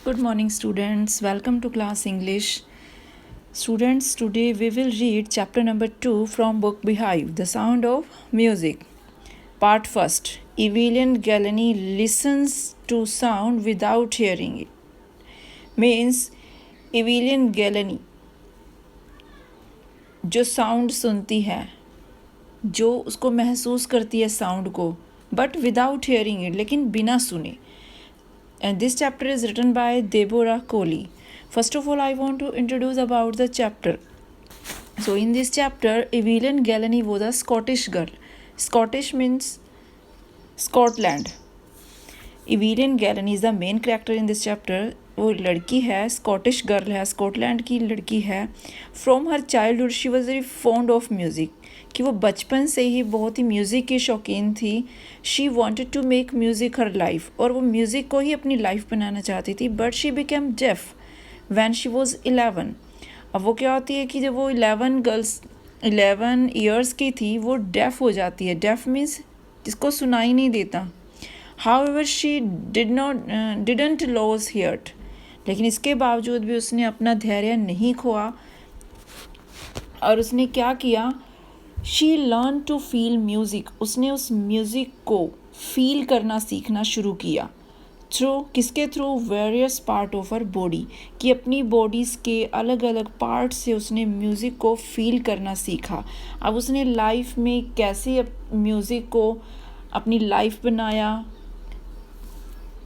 Good morning, students. Welcome to class English. Students, today we will read chapter number 2 from book Beehive, The Sound of Music. Part first. Evelyn Galani listens to sound without hearing it. Means Evelyn Galani जो sound सुनती है, जो उसको महसूस करती है sound को, but without hearing it, लेकिन बिना सुने. And this chapter is written by Deborah Coley. First of all, I want to introduce about the chapter. So in this chapter, Evelyn Galani was a Scottish girl. Scottish means Scotland. Evelyn Galani is the main character in this chapter. वो लड़की है, Scottish girl है, Scotland की लड़की है. From her childhood she was very fond of music, कि वो बचपन से ही बहुत ही म्यूज़िक की शौकीन थी. She wanted to make music her life, और वो म्यूज़िक को ही अपनी लाइफ बनाना चाहती थी. But she became deaf when she was 11. अब वो क्या होती है कि जब वो 11 ईयर्स की थी, वो डेफ हो जाती है. डेफ मीन्स जिसको सुनाई नहीं देता. However, she didn't lose heart. लेकिन इसके बावजूद भी उसने अपना धैर्य नहीं खोआ, और उसने क्या किया, she learn to feel music. उसने उस म्यूज़िक को फील करना सीखना शुरू किया. किसके through? Various part of her body, कि अपनी बॉडीज़ के अलग अलग पार्ट से उसने म्यूज़िक को फील करना सीखा. अब उसने लाइफ में कैसे म्यूज़िक को अपनी लाइफ बनाया,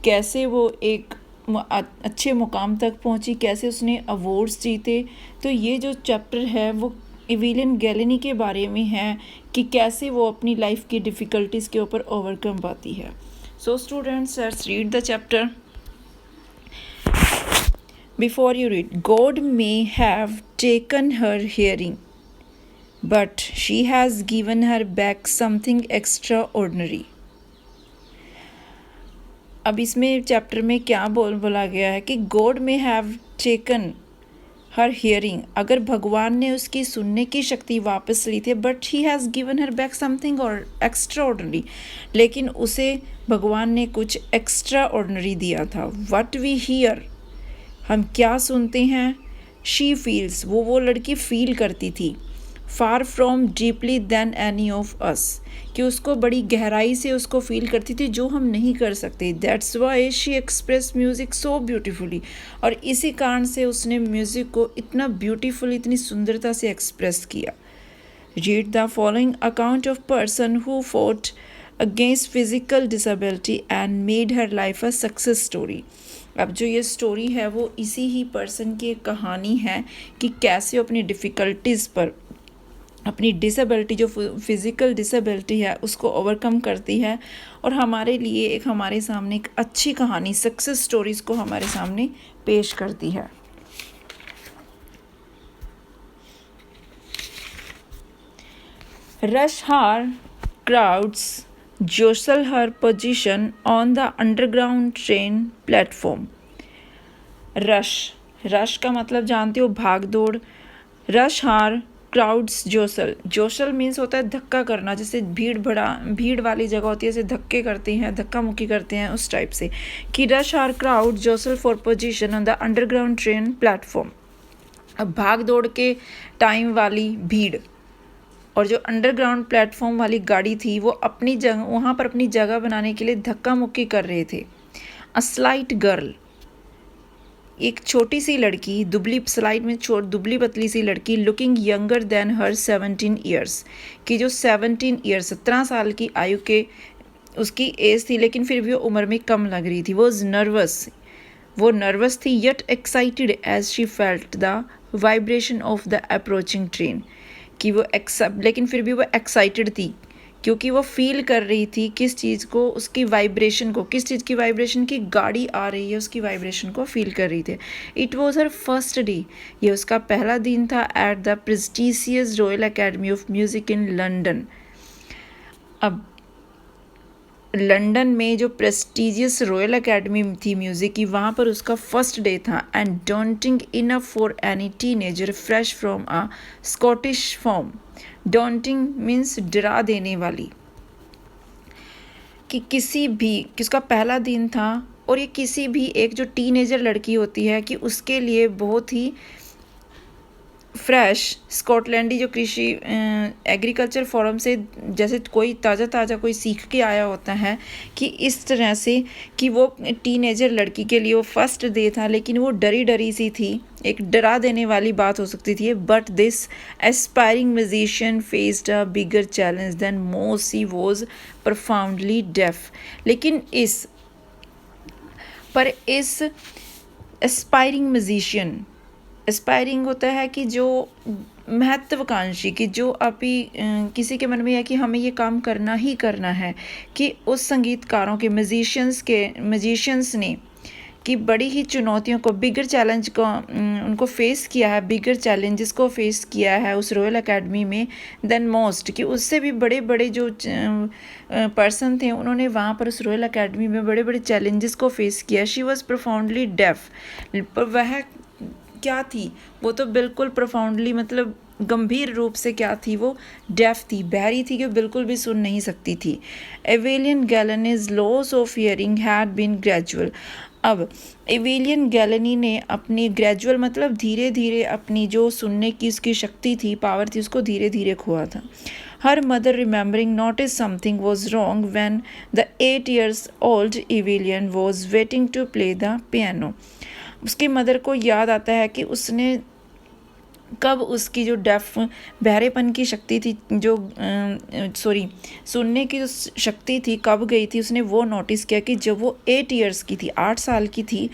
कैसे वो एक अच्छे मुकाम तक पहुंची, कैसे उसने अवार्ड्स जीते. तो ये जो चैप्टर है वो एवेलिन गैलेनी के बारे में है, कि कैसे वो अपनी लाइफ की डिफ़िकल्टीज़ के ऊपर ओवरकम पाती है. So students, let's read the chapter. Before you read, God may have taken her hearing, but she has given her back something extra ordinary. अब इसमें चैप्टर में क्या बोला गया है कि गॉड में हैव टेकन हर हियरिंग, अगर भगवान ने उसकी सुनने की शक्ति वापस ली थी, but he has given her back something और एक्स्ट्रा ऑर्डिनरी, लेकिन उसे भगवान ने कुछ एक्स्ट्रा ऑर्डिनरी दिया था. व्हाट वी हियर, हम क्या सुनते हैं. शी फील्स, वो लड़की फील करती थी. Far from deeply than any of us, कि उसको बड़ी गहराई से उसको फील करती थी, जो हम नहीं कर सकते. That's why she express music so beautifully, और इसी कारण से उसने म्यूज़िक को इतना ब्यूटीफुल, इतनी सुंदरता से एक्सप्रेस किया. Read the following account of person who fought against physical disability and made her life a success story. अब जो ये स्टोरी है वो इसी ही पर्सन की कहानी है, कि कैसे अपनी डिफ़िकल्टीज़ पर, अपनी डिसेबिलिटी, जो फिज़िकल डिसेबिलिटी है, उसको ओवरकम करती है, और हमारे लिए हमारे सामने एक अच्छी कहानी, सक्सेस स्टोरीज़ को हमारे सामने पेश करती है. रश हार crowds jostle her position on the underground train platform. Rush का मतलब जानते हो, भाग दौड़. रश हार क्राउड्स जोशल मीन्स होता है धक्का करना, जैसे भीड़ वाली जगह होती है, जैसे धक्के करते हैं, धक्का मुक्की करते हैं, उस टाइप से. कि rush hour crowd jostle for position on the underground train platform. अब भाग दौड़ के टाइम वाली भीड़, और जो अंडरग्राउंड प्लेटफॉर्म वाली गाड़ी थी, वो अपनी जगह, वहाँ पर अपनी जगह बनाने के लिए धक्का मुक्की कर रहे थे. अ स्लाइट गर्ल, एक छोटी सी लड़की, दुबली पतली सी लड़की, लुकिंग यंगर देन हर 17 ईयर्स, कि जो 17 साल की आयु के उसकी एज थी, लेकिन फिर भी वो उम्र में कम लग रही थी. वो नर्वस थी, yet excited as she felt the vibration of the approaching train, कि वो लेकिन फिर भी वो एक्साइटेड थी, क्योंकि वो फील कर रही थी किस चीज़ को, उसकी वाइब्रेशन को, किस चीज़ की वाइब्रेशन की, गाड़ी आ रही है, उसकी वाइब्रेशन को फील कर रही थी. It was her first day, ये उसका पहला दिन था, at the prestigious royal academy of music in London. अब लंदन में जो प्रेस्टिजियस रॉयल अकेडमी थी म्यूज़िक की, वहाँ पर उसका फर्स्ट डे था. And daunting enough for any teenager fresh from a Scottish form. Daunting means डरा देने वाली, कि किसी भी, किसका पहला दिन था और ये किसी भी एक जो टीनेजर लड़की होती है कि उसके लिए बहुत ही फ्रेश स्कॉटलैंडी जो कृषि एग्रीकल्चर फोरम से जैसे कोई ताज़ा कोई सीख के आया होता है कि इस तरह से कि वो टीनेजर लड़की के लिए वो फर्स्ट डे था, लेकिन वो डरी सी थी, एक डरा देने वाली बात हो सकती थी। But this aspiring musician faced a bigger challenge than most, she was profoundly deaf. लेकिन इस एस्पायरिंग म्यूजिशियन, एस्पायरिंग होता है कि जो महत्वाकांक्षी, कि जो अभी किसी के मन में है कि हमें ये काम करना ही करना है, कि उस संगीतकारों के म्यूजिशियंस ने कि बड़ी ही चुनौतियों को, बिगर चैलेंज को उनको फेस किया है, बिगर चैलेंजेस को फेस किया है उस रॉयल एकेडमी में देन मोस्ट, कि उससे भी बड़े जो पर्सन थे उन्होंने वहाँ पर उस रॉयल एकेडमी में बड़े चैलेंजेस को फेस किया। शी वॉज प्रोफाउंडली डेफ, पर वह क्या थी, वो तो बिल्कुल प्रोफाउंडली मतलब गंभीर रूप से क्या थी, वो डेफ थी, बहरी थी, कि बिल्कुल भी सुन नहीं सकती थी। Evelyn Glennie's loss of hearing had been gradual. अब एवेलियन गैलनी ने अपनी ग्रेजुअल मतलब धीरे धीरे अपनी जो सुनने की उसकी शक्ति थी, पावर थी, उसको धीरे धीरे खोआ था। Her mother remembering notice something was wrong when the 8 years old Evelyn was waiting to play the piano. उसकी मदर को याद आता है कि उसने कब उसकी जो डेफ बहरेपन की शक्ति थी, जो सुनने की जो शक्ति थी, कब गई थी। उसने वो नोटिस किया कि जब वो 8 years की थी, 8 साल की थी,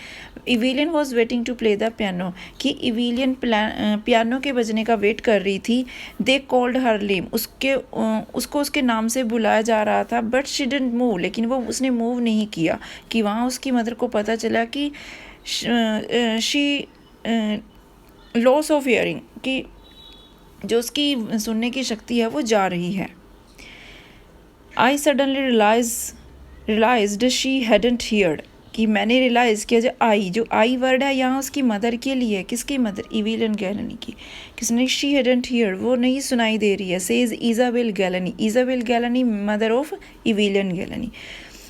Evelyn was waiting to play the piano, कि इवेलियन पियानो के बजने का वेट कर रही थी। दे कॉल्ड हर नेम, उसको उसके नाम से बुलाया जा रहा था, बट शी डिडंट मूव, लेकिन वो उसने मूव नहीं किया। कि वहाँ उसकी मदर को पता चला कि शी लॉस ऑफ हियरिंग, कि जो उसकी सुनने की शक्ति है वो जा रही है। I suddenly realised she hadn't heard, कि मैंने रियलाइज़ किया, जो आई वर्ड है यहाँ उसकी मदर के लिए है। किसकी मदर? एवेलियन गैलनी की। किसने? शी हैडंट हियर्ड, वो नहीं सुनाई दे रही है। Says Isabel Glennie mother of Evelyn Glennie.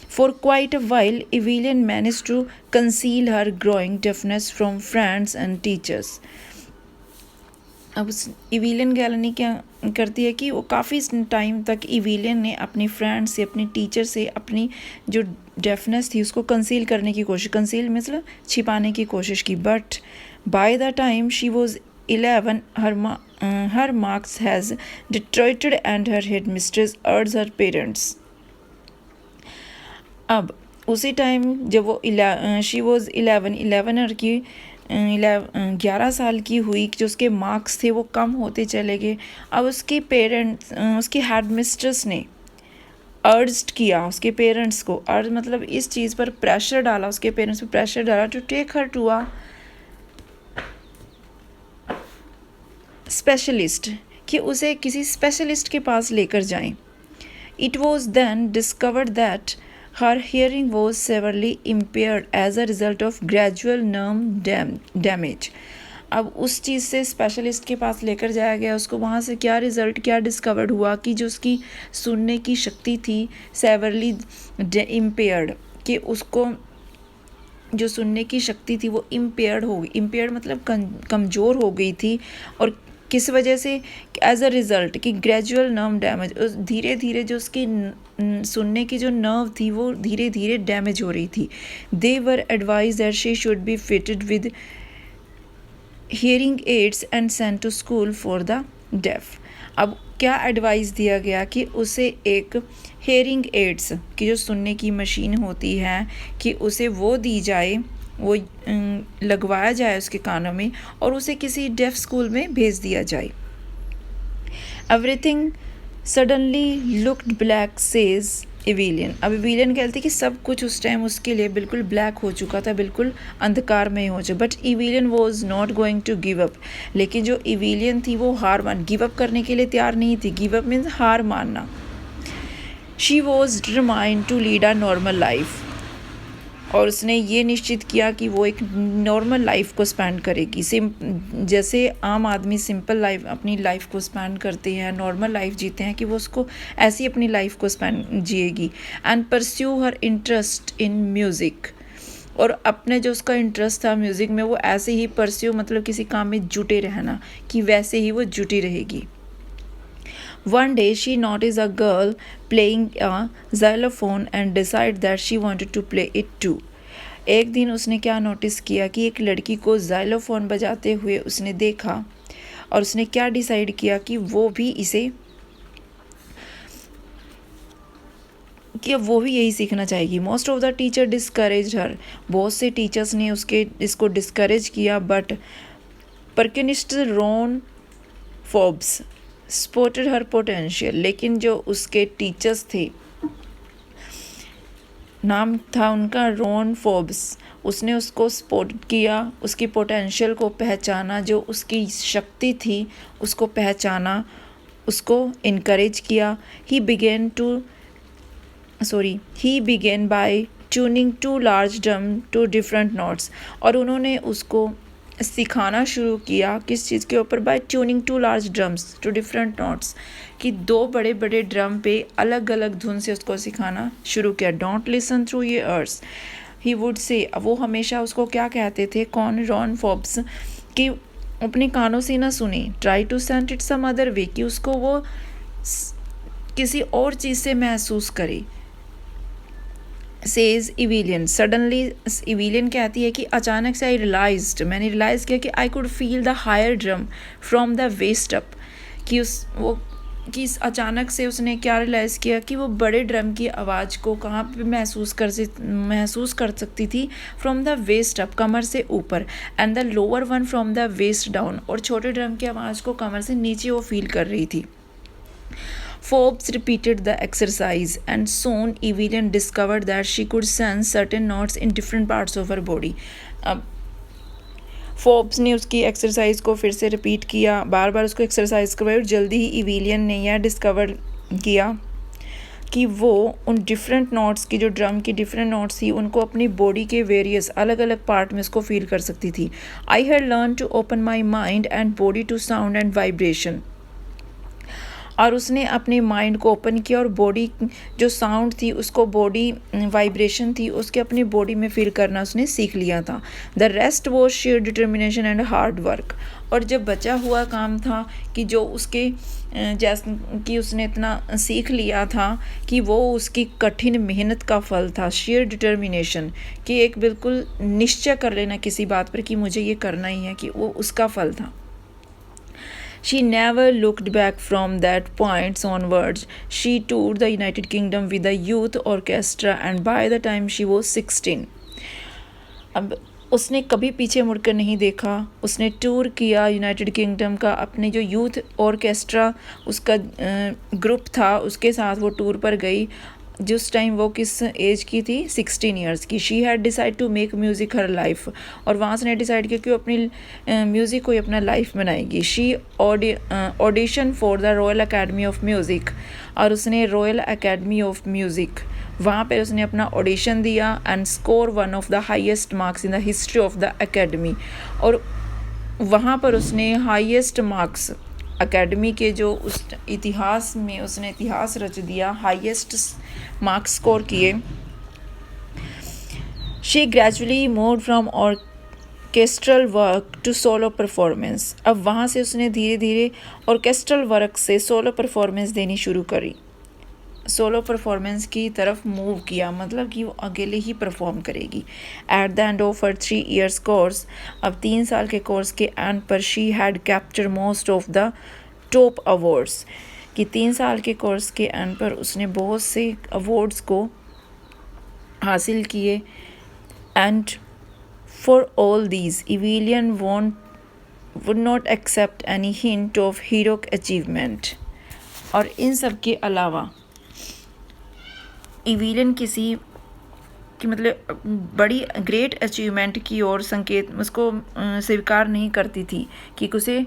For quite a while, Evelyn managed to conceal her growing deafness from friends and teachers. अब एवेलियन गैलनी क्या करती है कि वो काफ़ी टाइम तक एवेलियन ने अपनी फ्रेंड से, अपनी टीचर से अपनी जो डेफनेस थी उसको कंसील करने की कोशिश, कंसील मतलब छिपाने की कोशिश की। But by the time she was 11, her marks has deteriorated and her headmistress urged her parents. अब उसी टाइम जब वो शी वॉज 11 की 11 साल की हुई, जो उसके मार्क्स थे वो कम होते चले गए। अब उसके पेरेंट्स, उसकी हेड मिस्ट्रेस ने अर्ज्ड किया उसके पेरेंट्स को, अर्ज मतलब इस चीज़ पर प्रेशर डाला, उसके पेरेंट्स पर प्रेशर डाला to take her to a specialist, कि उसे किसी स्पेशलिस्ट के पास लेकर जाएं। It was then discovered that her hearing was severely impaired as a result of gradual nerve damage. अब उस चीज़ से स्पेशलिस्ट के पास लेकर जाया गया उसको, वहाँ से क्या डिस्कवर्ड हुआ कि जो उसकी सुनने की शक्ति थी सेवरली इम्पेयर्ड, कि उसको जो सुनने की शक्ति थी वो इम्पेयर्ड हो गई। इम्पेयर्ड मतलब कमज़ोर हो गई थी। और किस वजह से? एज अ रिज़ल्ट कि ग्रेजुअल नर्व डैमेज, धीरे धीरे जो उसकी सुनने की जो नर्व थी वो धीरे धीरे डैमेज हो रही थी। They were advise that she should be fitted with hearing aids and sent to school for the deaf. अब क्या एडवाइस दिया गया कि उसे एक हियरिंग एड्स की जो सुनने की मशीन होती है कि उसे वो दी जाए, वो लगवाया जाए उसके कानों में, और उसे किसी डेफ स्कूल में भेज दिया जाए। Everything suddenly looked black says Evelyn. अब एवेलियन कहती कि सब कुछ उस टाइम उसके लिए बिल्कुल ब्लैक हो चुका था, बिल्कुल अंधकार में हो चुका। But Evelyn was not going to give up, लेकिन जो एवेलियन थी वो गिव अप करने के लिए तैयार नहीं थी। गिव अप मीन्स हार मानना। She was determined to lead a normal life, और उसने ये निश्चित किया कि वो एक नॉर्मल लाइफ को स्पेंड करेगी। जैसे आम आदमी सिंपल लाइफ अपनी लाइफ को स्पेंड करते हैं, नॉर्मल लाइफ जीते हैं, कि वो उसको ऐसी अपनी लाइफ को स्पेंड जिएगी। And pursue her interest in music, और अपने जो उसका इंटरेस्ट था म्यूज़िक में वो ऐसे ही परस्यू मतलब किसी काम में जुटे रहना कि वैसे ही वो जुटी रहेगी. One day she noticed a girl playing a xylophone and decided that she wanted to play it too. एक दिन उसने क्या नोटिस किया कि एक लड़की को ज़ाइलोफोन बजाते हुए उसने देखा और उसने क्या डिसाइड किया कि वो भी यही सीखना चाहेगी. Most of the teacher discourage her. बहुत से टीचर्स ने इसको डिस्करेज किया. But percussionist Ron Forbes spotted her potential. लेकिन जो उसके टीचर्स थे, नाम था उनका रॉन फोर्ब्स, उसने उसको स्पॉट किया, उसकी पोटेंशियल को पहचाना, जो उसकी शक्ति थी उसको पहचाना, उसको इनकरेज किया. He began by tuning to large drum to different notes. और उन्होंने उसको सिखाना शुरू किया किस चीज़ के ऊपर? By tuning to large drums to different notes, कि 2 बड़े बड़े ड्रम पे अलग अलग धुन से उसको सिखाना शुरू किया. डोंट लिसन थ्रू ये अर्स ही वुड से. वो हमेशा उसको क्या कहते थे, कौन? रॉन फोर्ब्स, कि अपने कानों से ना सुने. Try to send it some other way, कि उसको वो किसी और चीज़ से महसूस करे. सेज इविलियन. सडनली इविलियन कहती है कि अचानक से मैंने रियलाइज़ किया कि I could feel the higher drum from the waist up. कि अचानक से उसने क्या रियलाइज़ किया कि वो बड़े ड्रम की आवाज़ को कहाँ पे महसूस कर सकती थी? फ्रॉम द वेस्ट अप, कमर से ऊपर, and the lower one from the waist down, और छोटे ड्रम की आवाज़ को कमर से नीचे वो फील कर रही थी. Forbes repeated the exercise and soon Evelyn discovered that she could sense certain notes in different parts of her body. अब फोर्ब्स ने उसकी एक्सरसाइज को फिर से रिपीट किया, बार बार उसको एक्सरसाइज करवाई, और जल्दी ही इविलियन ने यह डिस्कवर किया कि वो उन डिफरेंट नोट्स की, जो ड्रम की डिफरेंट नोट्स थी, उनको अपनी बॉडी के वेरियस अलग अलग पार्ट में उसको फील कर सकती थी. I had learn to open my mind and body to sound and vibration. और उसने अपने माइंड को ओपन किया और बॉडी जो साउंड थी उसको, बॉडी वाइब्रेशन थी उसके अपनी बॉडी में फील करना उसने सीख लिया था. द रेस्ट वो share determination and hard work. और जब बचा हुआ काम था कि जो उसके जैसे कि उसने इतना सीख लिया था कि वो उसकी कठिन मेहनत का फल था. शेयर डिटर्मिनेशन, कि एक बिल्कुल निश्चय कर लेना किसी बात पर कि मुझे ये करना ही है, कि वो उसका फल था. She never looked back from that point onwards. She toured the United Kingdom with a youth orchestra and by the time she was 16. अब उसने कभी पीछे मुड़कर नहीं देखा. उसने टूर किया यूनाइटेड किंगडम का, अपने जो यूथ ऑर्केस्ट्रा उसका ग्रुप था उसके साथ वो टूर पर गई. जिस टाइम वो किस एज की थी? 16 ईयर्स की. She had decide to make music her life. और वहाँ से ने डिसाइड किया कि वो अपनी म्यूज़िक को ही अपना लाइफ बनाएगी. She audition for the royal academy of music. और उसने रॉयल अकेडमी ऑफ म्यूज़िक वहाँ पर उसने अपना ऑडिशन दिया and score one of the highest marks in the history of the academy. और वहाँ पर उसने हाईएस्ट मार्क्स अकेडमी के जो उस इतिहास में उसने इतिहास रच दिया, हाईएस्ट मार्क्स स्कोर किए. She gradually moved from orchestral work to solo performance. अब वहाँ से उसने धीरे धीरे ऑर्केस्ट्रल वर्क से सोलो परफॉर्मेंस देनी शुरू करी, सोलो परफॉर्मेंस की तरफ मूव किया, मतलब कि वो अकेले ही परफॉर्म करेगी. At the end of her 3 years course, अब 3 साल के कोर्स के एंड पर she had capture most of the top awards, कि 3 साल के कोर्स के एंड पर उसने बहुत से अवार्ड्स को हासिल किए. And for all these Evelyn would not accept any hint of heroic achievement. और इन सब के अलावा इविलियन किसी की मतलब बड़ी ग्रेट अचीवमेंट की और संकेत उसको स्वीकार नहीं करती थी, कि उसे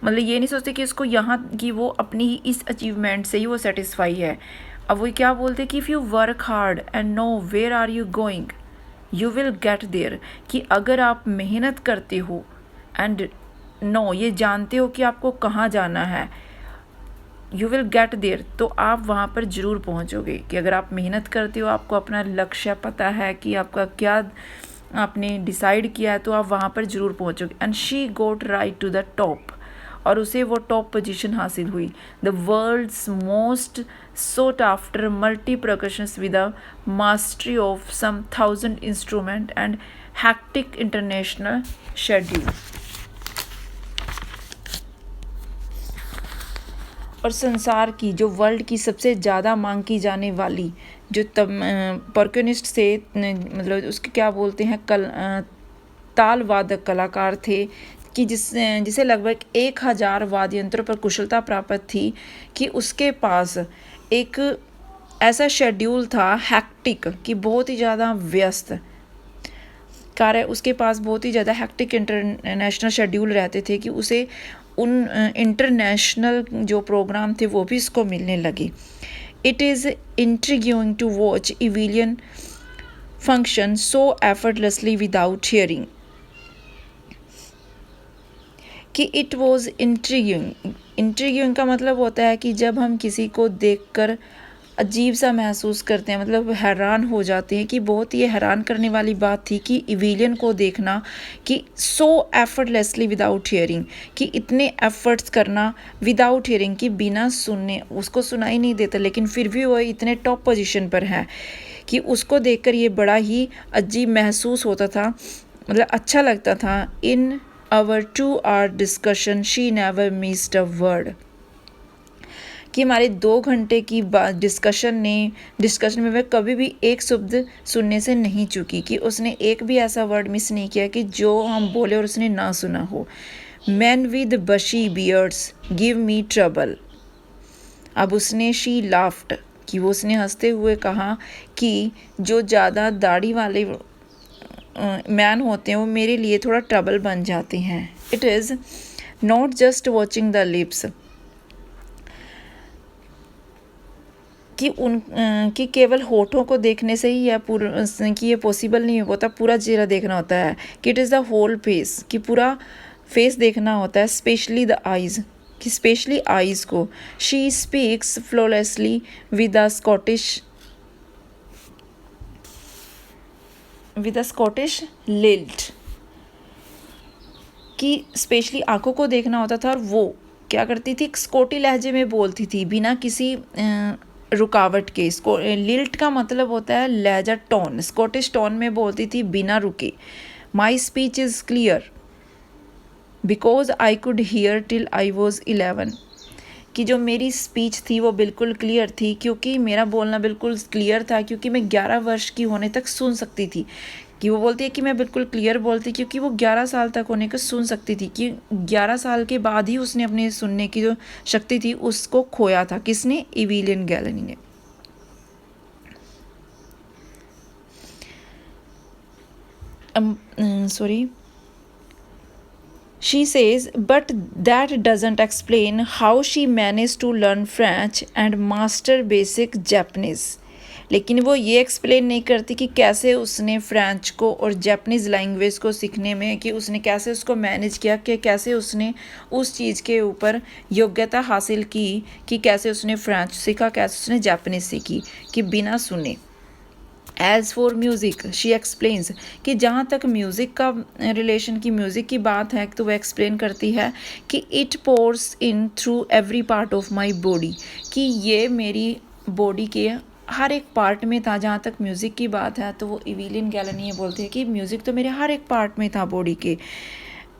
मतलब ये नहीं सोचते कि उसको यहाँ कि वो अपनी इस अचीवमेंट से ही वो सेटिस्फाई है. अब वो क्या बोलते कि if you work hard and know where are you going you will get there, कि अगर आप मेहनत करते हो एंड नो ये जानते हो कि आपको कहाँ जाना है, यू विल गेट देयर, तो आप वहाँ पर ज़रूर पहुँचोगे. कि अगर आप मेहनत करते हो, आपको अपना लक्ष्य पता है कि आपका क्या आपने डिसाइड किया है तो आप वहाँ पर ज़रूर पहुँचोगे। And she got right to the top, और उसे वो टॉप पोजीशन हासिल हुई। The world's most sought after multi percussions with a mastery of some 1,000 instrument and hectic international schedule। और संसार की जो वर्ल्ड की सबसे ज़्यादा मांग की जाने वाली जो परक्यूनिस्ट से, मतलब उसके क्या बोलते हैं, ताल वादक कलाकार थे कि जिसे लगभग 1,000 वाद्य यंत्रों पर कुशलता प्राप्त थी, कि उसके पास एक ऐसा शेड्यूल था हैक्टिक, कि बहुत ही ज़्यादा व्यस्त कार्य, उसके पास बहुत ही ज़्यादा हैक्टिक इंटरनेशनल शेड्यूल रहते थे, कि उसे उन इंटरनेशनल जो प्रोग्राम थे वो भी इसको मिलने लगे। It is intriguing to watch Evelyn function so effortlessly without hearing, कि इट वॉज इंट्रिग्यूइंग का मतलब होता है कि जब हम किसी को देखकर अजीब सा महसूस करते हैं, मतलब हैरान हो जाते हैं, कि बहुत ही हैरान करने वाली बात थी कि इविलियन को देखना, कि सो एफर्टलेसली विदाउट हियरिंग, कि इतने एफर्ट्स करना विदाउट हियरिंग, कि बिना सुनने, उसको सुनाई नहीं देता लेकिन फिर भी वो इतने टॉप पोजीशन पर है, कि उसको देखकर ये बड़ा ही अजीब महसूस होता था, मतलब अच्छा लगता था। In our 2 hour discussion she never missed a word, कि हमारे 2 घंटे की डिस्कशन में वह कभी भी एक शब्द सुनने से नहीं चुकी, कि उसने एक भी ऐसा वर्ड मिस नहीं किया कि जो हम बोले और उसने ना सुना हो। मैन विद बशी बियर्ड्स गिव मी ट्रबल, अब उसने शी लाफ्ट, कि वो उसने हंसते हुए कहा कि जो ज़्यादा दाढ़ी वाले मैन होते हैं वो मेरे लिए थोड़ा ट्रबल बन जाते हैं। It is not just watching the lips, कि केवल होठों को देखने से ही यह कि ये पॉसिबल नहीं होता, पूरा चेहरा देखना होता है, कि it is the whole face, कि पूरा फेस देखना होता है, स्पेशली द आइज़, कि स्पेशली आइज़ को। She speaks flawlessly with a Scottish lilt, कि स्पेशली आंखों को देखना होता था, और वो क्या करती थी, स्कॉटी लहजे में बोलती थी बिना किसी रुकावट के। लिल्ट का मतलब होता है लहजा, टोन, स्कॉटिश टोन में बोलती थी बिना रुके। My speech is clear because I could hear till I was 11, कि जो मेरी स्पीच थी वो बिल्कुल क्लियर थी, क्योंकि मेरा बोलना बिल्कुल क्लियर था, क्योंकि मैं 11 वर्ष की होने तक सुन सकती थी। कि वो बोलती है कि मैं बिल्कुल क्लियर बोलती, क्योंकि वो 11 साल तक होने को सुन सकती थी, कि 11 साल के बाद ही उसने अपने सुनने की जो शक्ति थी उसको खोया था। किसने? इविलियन गैलनी ने। sorry she says, but that doesn't explain how she managed to learn French and master basic Japanese। लेकिन वो ये एक्सप्लेन नहीं करती कि कैसे उसने फ्रेंच को और जापानीज़ लैंग्वेज को सीखने में, कि उसने कैसे उसको मैनेज किया, कि कैसे उसने उस चीज़ के ऊपर योग्यता हासिल की, कि कैसे उसने फ्रेंच सीखा, कैसे उसने जापानीज़ सीखी, कि बिना सुने। As for music she explains, कि जहाँ तक म्यूज़िक का रिलेशन की म्यूज़िक की बात है, तो वह एक्सप्लेन करती है कि it pores in through every part of my body, कि ये मेरी बॉडी के हर एक पार्ट में था। जहाँ तक म्यूज़िक की बात है तो वो इविलियन गैलनी ये बोलती है कि म्यूज़िक तो मेरे हर एक पार्ट में था बॉडी के।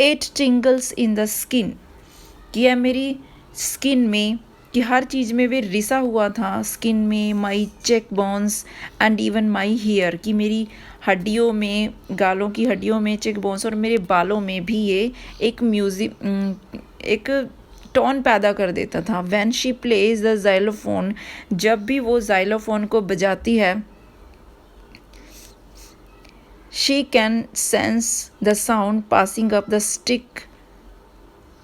इट टिंगल्स इन द स्किन, कि यह मेरी स्किन में, कि हर चीज़ में वे रिसा हुआ था, स्किन में, my cheekbones and even my hair, कि मेरी हड्डियों में, गालों की हड्डियों में चेक बोन्स, और मेरे बालों में भी ये एक एक टोन पैदा कर देता था। When she plays the xylophone, जब भी वो जाइलोफोन को बजाती है, she can sense the sound passing up the stick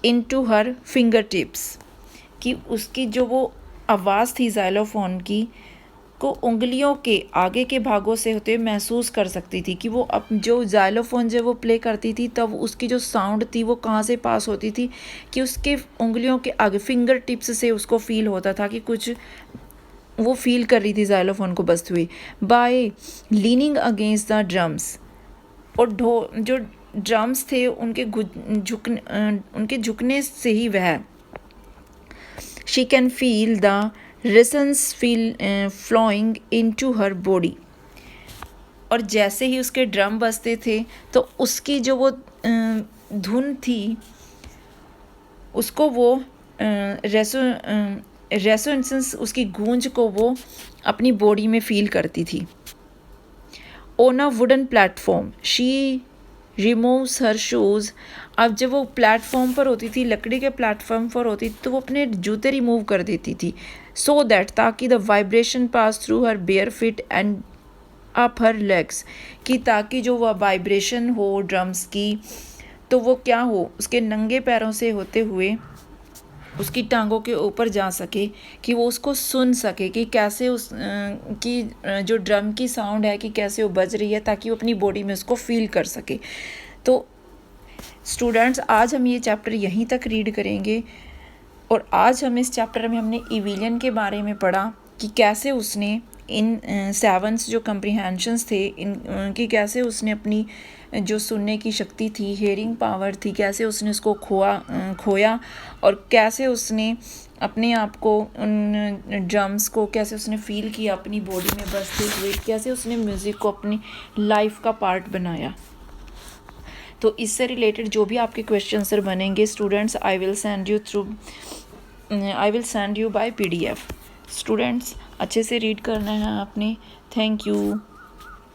into her finger tips, कि उसकी जो वो आवाज़ थी जाइलोफोन की को उंगलियों के आगे के भागों से होते हुए महसूस कर सकती थी, कि वो अब जो जाइलोफोन जब वो प्ले करती थी तब उसकी जो साउंड थी वो कहाँ से पास होती थी, कि उसके उंगलियों के आगे फिंगर टिप्स से उसको फील होता था कि कुछ वो फील कर रही थी जाइलोफोन को बजते हुए। By leaning against the drums, और जो ड्रम्स थे उनके उनके झुकने से ही वह she can feel the resonance flowing into her body. और जैसे ही उसके ड्रम बजते थे तो उसकी जो वो धुन थी उसको वो रेसोनेंस उसकी गूंज को वो अपनी बॉडी में फील करती थी। On a wooden platform she removes her shoes. अब जब वो प्लेटफॉर्म पर होती थी, लकड़ी के प्लेटफॉर्म पर होती थी, तो वो अपने जूते रिमूव कर देती थी, सो दैट ताकि the vibration pass through her bare feet and up her legs, कि ताकि जो वह वाइब्रेशन हो ड्रम्स की तो वो क्या हो, उसके नंगे पैरों से होते हुए उसकी टांगों के ऊपर जा सके, कि वो उसको सुन सके कि कैसे जो ड्रम की साउंड है कि कैसे वो बज रही है, ताकि वो अपनी बॉडी में उसको फील कर सके। तो स्टूडेंट्स, आज हम ये चैप्टर यहीं तक रीड करेंगे। और आज हम इस चैप्टर में हमने इविलियन के बारे में पढ़ा कि कैसे उसने इन सेवंस जो कम्प्रीहेंशंस थे इनकी कैसे उसने अपनी जो सुनने की शक्ति थी, हेयरिंग पावर थी, कैसे उसने उसको खोया और कैसे उसने अपने आप को उन ड्रम्स को कैसे उसने फील किया अपनी बॉडी में बजते हुए, कैसे उसने म्यूज़िक को अपनी लाइफ का पार्ट बनाया। तो इससे रिलेटेड जो भी आपके क्वेश्चन आंसर बनेंगे students, I will send you by PDF। Students अच्छे से रीड करना है आपने। Thank you.